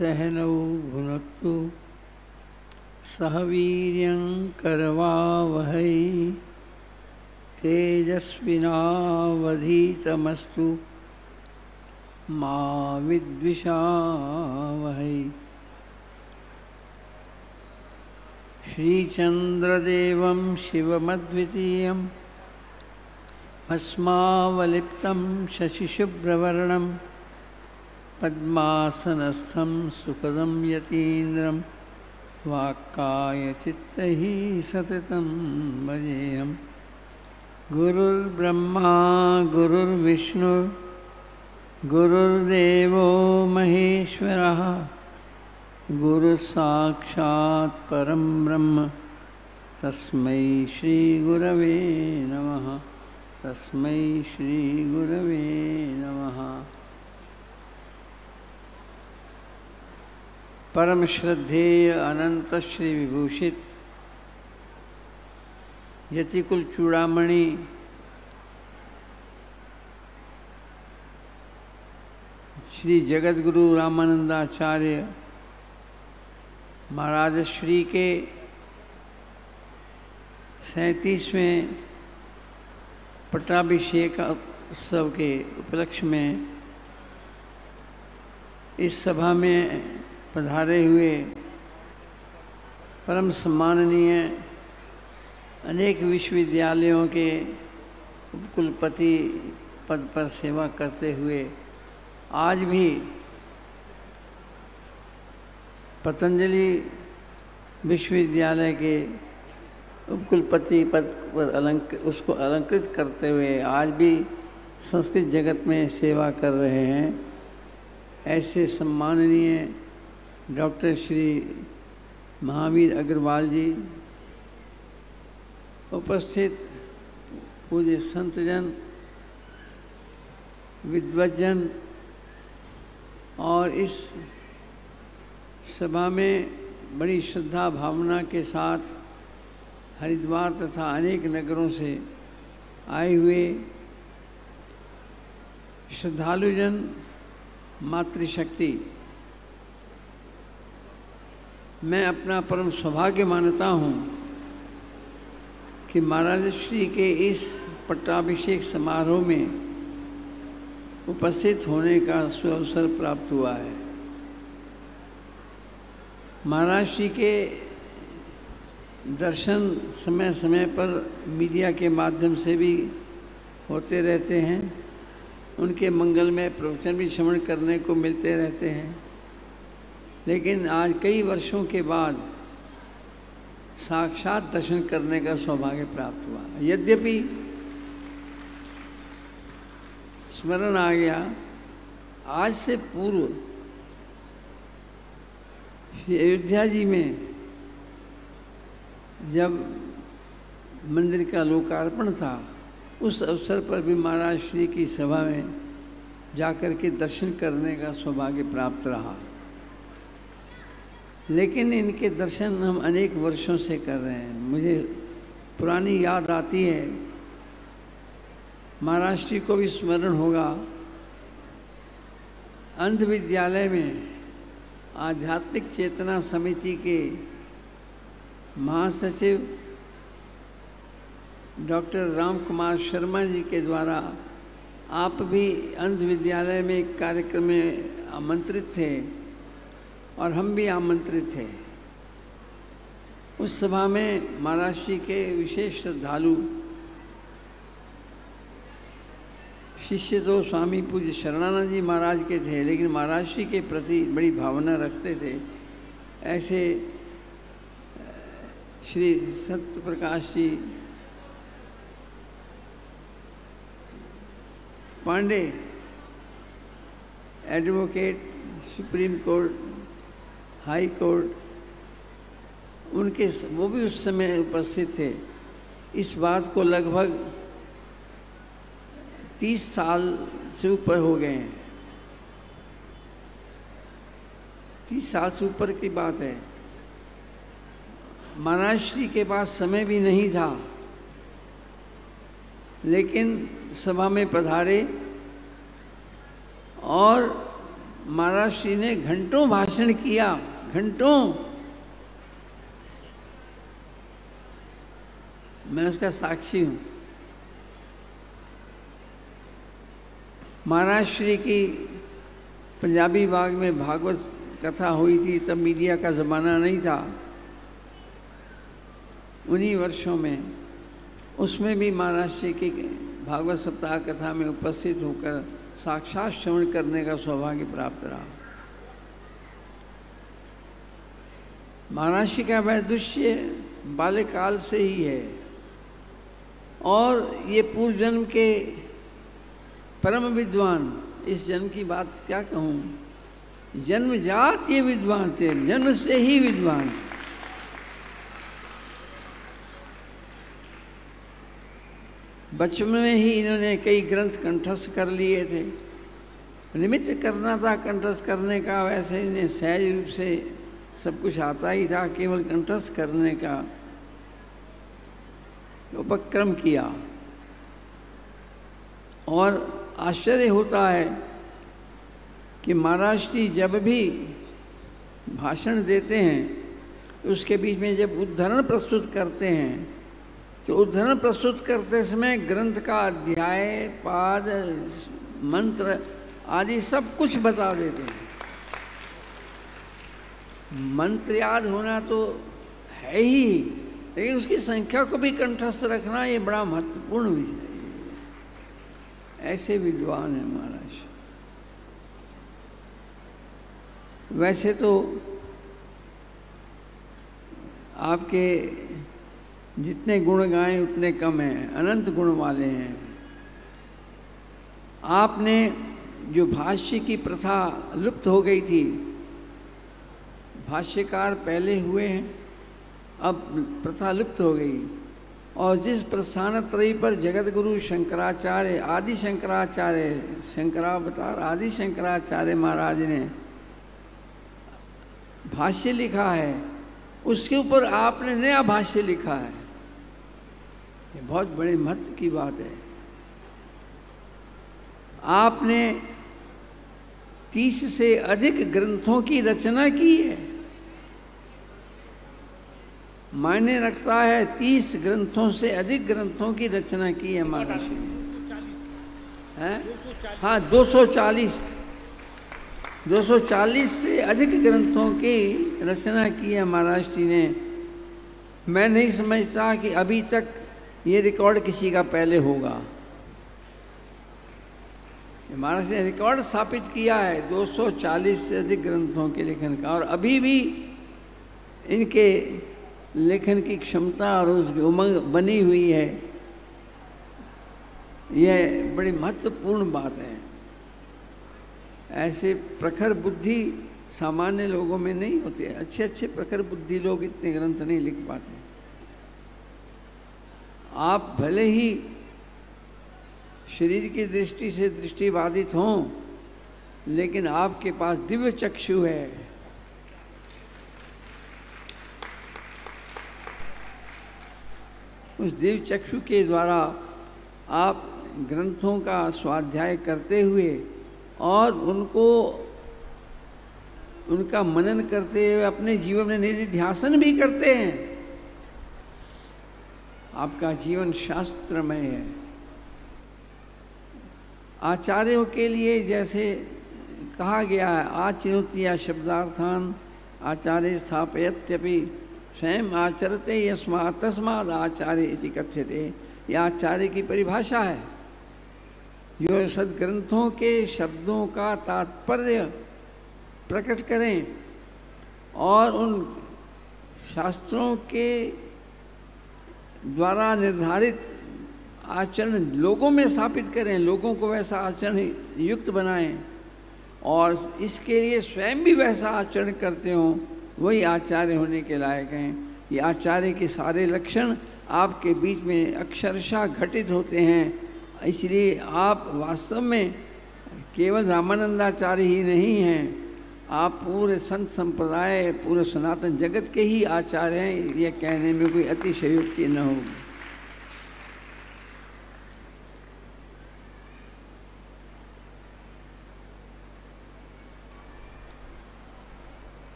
सहनौ भुनक्तु सह वीर्यं करवावहै तेजस्विनावधीतमस्तु मा विद्विषावहै। श्रीचन्द्रदेवं शिवमद्वितीयं भस्मावलिप्तं शशिशुभ्रवर्णं पद्मासनस्थं सुखदं यतीन्द्रं वाक्कायचित्तैः सततं भजेऽहम्। गुरुर्ब्रह्मा गुरुर्विष्णु गुरुर्देवो महेश्वरः गुरुसाक्षात् परं ब्रह्म तस्मै श्रीगुरवे नमः। तस्मै श्रीगुरवे नमः। परम श्रद्धेय अनंत श्री विभूषित यतिकुल चूड़ामणि श्री जगतगुरु रामानंदाचार्य महाराज श्री के 37वें पट्टाभिषेक उत्सव के उपलक्ष्य में इस सभा में पधारे हुए परम सम्माननीय अनेक विश्वविद्यालयों के उपकुलपति पद पर सेवा करते हुए आज भी पतंजलि विश्वविद्यालय के उपकुलपति पद पर उसको अलंकृत करते हुए आज भी संस्कृत जगत में सेवा कर रहे हैं। ऐसे सम्माननीय डॉक्टर श्री महावीर अग्रवाल जी, उपस्थित पूज्य संतजन, विद्वज्जन और इस सभा में बड़ी श्रद्धा भावना के साथ हरिद्वार तथा अनेक नगरों से आए हुए श्रद्धालुजन, मातृशक्ति, मैं अपना परम सौभाग्य मानता हूँ कि महाराज श्री के इस पट्टाभिषेक समारोह में उपस्थित होने का सुअवसर प्राप्त हुआ है। महाराज श्री के दर्शन समय समय पर मीडिया के माध्यम से भी होते रहते हैं। उनके मंगलमय प्रवचन भी श्रवण करने को मिलते रहते हैं। लेकिन आज कई वर्षों के बाद साक्षात दर्शन करने का सौभाग्य प्राप्त हुआ। यद्यपि स्मरण आ गया, आज से पूर्व श्री अयोध्या जी में जब मंदिर का लोकार्पण था, उस अवसर पर भी महाराज श्री की सभा में जाकर के दर्शन करने का सौभाग्य प्राप्त रहा। लेकिन इनके दर्शन हम अनेक वर्षों से कर रहे हैं। मुझे पुरानी याद आती है, महाराज श्री को भी स्मरण होगा, अंध विद्यालय में आध्यात्मिक चेतना समिति के महासचिव डॉक्टर राम कुमार शर्मा जी के द्वारा आप भी अंध विद्यालय में एक कार्यक्रम में आमंत्रित थे और हम भी आमंत्रित थे। उस सभा में महाराज श्री के विशेष श्रद्धालु शिष्य तो स्वामी पूज्य शरणानंद जी महाराज के थे, लेकिन महाराज श्री के प्रति बड़ी भावना रखते थे। ऐसे Shri Satya Prakash ji Pandey, advocate, supreme court, high court, वो भी उस समय उपस्थित थे। इस बात को लगभग 30 साल से ऊपर हो गए हैं। 30 साल से ऊपर की बात है। महाराज श्री के पास समय भी नहीं था, लेकिन सभा में पधारे और महाराज श्री ने घंटों भाषण किया, घंटों। मैं उसका साक्षी हूं। महाराज श्री की पंजाबी बाग में भागवत कथा हुई थी, तब मीडिया का ज़माना नहीं था। उन्हीं वर्षों में उसमें भी महाराज श्री की भागवत सप्ताह कथा में उपस्थित होकर साक्षात श्रवण करने का सौभाग्य प्राप्त रहा। महाराज श्री का वैदुष्य बाल्यकाल से ही है और ये पूर्व जन्म के परम विद्वान, इस जन्म की बात क्या कहूँ, जन्मजात ये विद्वान थे, जन्म से ही विद्वान। बचपन में ही इन्होंने कई ग्रंथ कंठस्थ कर लिए थे। निमित्त करना था कंठस्थ करने का, वैसे इन्हें सहज रूप से सब कुछ आता ही था, केवल कंठस्थ करने का उपक्रम किया। और आश्चर्य होता है कि महाराज श्री जब भी भाषण देते हैं तो उसके बीच में जब उद्धरण प्रस्तुत करते हैं तो उद्धरण प्रस्तुत करते समय ग्रंथ का अध्याय, पाद, मंत्र आदि सब कुछ बता देते हैं। मंत्र याद होना तो है ही, लेकिन उसकी संख्या को भी कंठस्थ रखना ये बड़ा महत्वपूर्ण विषय है। ऐसे विद्वान है महाराज। वैसे तो आपके जितने गुण गाएं उतने कम हैं, अनंत गुण वाले हैं। आपने जो भाष्य की प्रथा लुप्त हो गई थी, भाष्यकार पहले हुए हैं, अब प्रथा लुप्त हो गई। और जिस प्रस्थान त्रयी पर जगत गुरु शंकराचार्य, आदि शंकराचार्य, शंकरावतार आदि शंकराचार्य महाराज ने भाष्य लिखा है, उसके ऊपर आपने नया भाष्य लिखा है। ये बहुत बड़े महत्व की बात है। आपने 30 से अधिक ग्रंथों की रचना की है। मायने रखता है 30 ग्रंथों से अधिक ग्रंथों की रचना की है महाराज ने। हाँ, 240 से अधिक ग्रंथों की रचना की है महाराज जी ने। मैं नहीं समझता कि अभी तक ये रिकॉर्ड किसी का पहले होगा। महाराज ने रिकॉर्ड स्थापित किया है 240 से अधिक ग्रंथों के लेखन का, और अभी भी इनके लेखन की क्षमता और उसकी उमंग बनी हुई है। यह बड़ी महत्वपूर्ण बात है। ऐसे प्रखर बुद्धि सामान्य लोगों में नहीं होते। अच्छे अच्छे प्रखर बुद्धि लोग इतने ग्रंथ नहीं लिख पाते। आप भले ही शरीर की दृष्टि से दृष्टिबाधित हों, लेकिन आपके पास दिव्य चक्षु है। उस दिव्य चक्षु के द्वारा आप ग्रंथों का स्वाध्याय करते हुए और उनका मनन करते हुए अपने जीवन में निधिध्यासन भी करते हैं। आपका जीवन शास्त्रमय है। आचार्यों के लिए जैसे कहा गया है, आचिनोत्या शब्दार्थान आचार्य स्थापयत्यपि स्वयं आचरते यस्मात् तस्माद् आचार्य इति कथ्यते। यह आचार्य की परिभाषा है, जो सद्ग्रंथों के शब्दों का तात्पर्य प्रकट करें और उन शास्त्रों के द्वारा निर्धारित आचरण लोगों में स्थापित करें, लोगों को वैसा आचरण युक्त बनाएं और इसके लिए स्वयं भी वैसा आचरण करते हों, वही आचार्य होने के लायक हैं। ये आचार्य के सारे लक्षण आपके बीच में अक्षरशः घटित होते हैं। इसलिए आप वास्तव में केवल रामानंदाचार्य ही नहीं हैं, आप पूरे संत संप्रदाय, पूरे सनातन जगत के ही आचार्य हैं। यह कहने में कोई अतिशयोक्ति न होगी।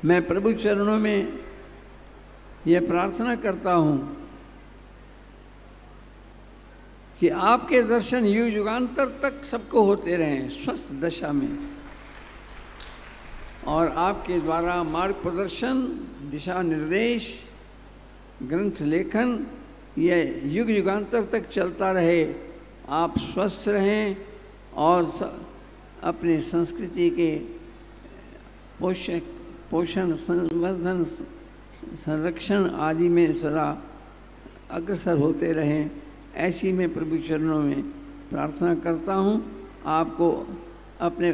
मैं प्रभु चरणों में यह प्रार्थना करता हूँ कि आपके दर्शन युग युगांतर तक सबको होते रहें स्वस्थ दशा में, और आपके द्वारा मार्ग प्रदर्शन, दिशा निर्देश, ग्रंथ लेखन यह युग युगांतर तक चलता रहे। आप स्वस्थ रहें और अपने संस्कृति के पोषण, संवर्धन, संरक्षण आदि में सदा अग्रसर होते रहें, ऐसी मैं प्रभु चरणों में प्रार्थना करता हूँ। आपको अपने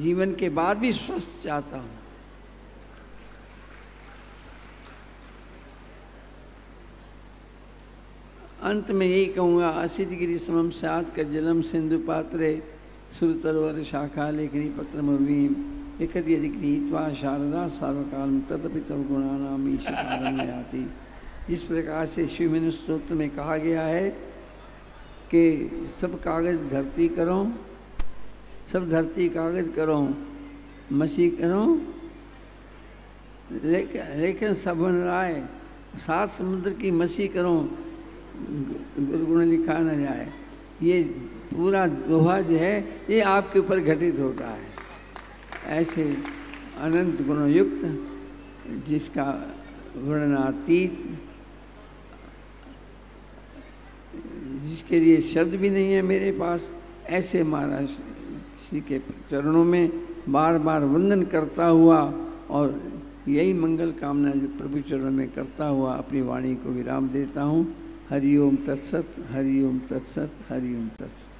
जीवन के बाद भी स्वस्थ चाहता हूँ। अंत में यही कहूँगा, असित गिरि समम स्यात् कज्जलम सिंधु पात्रे सुरतरवर शाखा लेखनी पत्र मुर्वीम एकद यदि गृहीत्वा शारदा सार्वकालम तदपि तव गुणानाम ईशकारम याति। जिस प्रकार से शिवमनु स्तोत्र में कहा गया है कि सब कागज धरती करो, सब धरती कागज करो, मसी करो, लेकिन सब बन राय, सात समुद्र की मसी करो, गुरुगुण लिखा न जाए। ये पूरा दोहा जो है ये आपके ऊपर घटित होता है। ऐसे अनंत गुणयुक्त, जिसका वर्णनातीत, जिसके लिए शब्द भी नहीं है मेरे पास, ऐसे महाराज श्री के चरणों में बार बार वंदन करता हुआ और यही मंगल कामना जो प्रभु चरणों में करता हुआ अपनी वाणी को विराम देता हूँ। हरि ओम तत्सत, हरि ओम तत्सत, हरि ओम तत्सत।